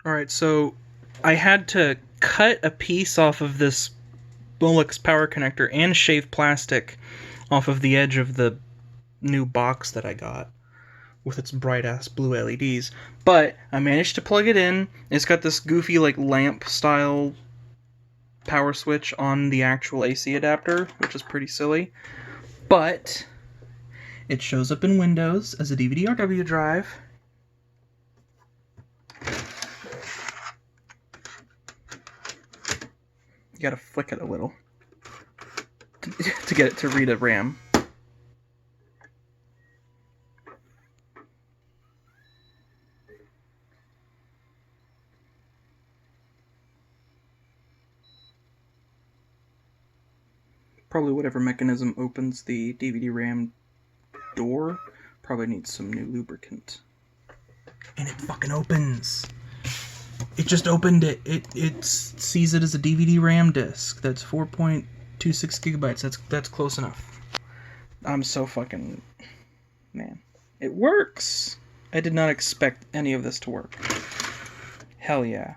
Alright, so I had to cut a piece off of this Molex power connector and shave plastic off of the edge of the new box that I got with its bright-ass blue LEDs. But I managed to plug it in. It's got this goofy, like, lamp-style power switch on the actual AC adapter, which is pretty silly. But it shows up in Windows as a DVD-RW drive. You gotta flick it a little to get it to read a RAM. Probably whatever mechanism opens the DVD-RAM door probably needs some new lubricant. And it fucking opens! It just opened it. It sees it as a DVD-RAM disc. That's 4.26 gigabytes. That's close enough. I'm so fucking... Man. It works! I did not expect any of this to work. Hell yeah.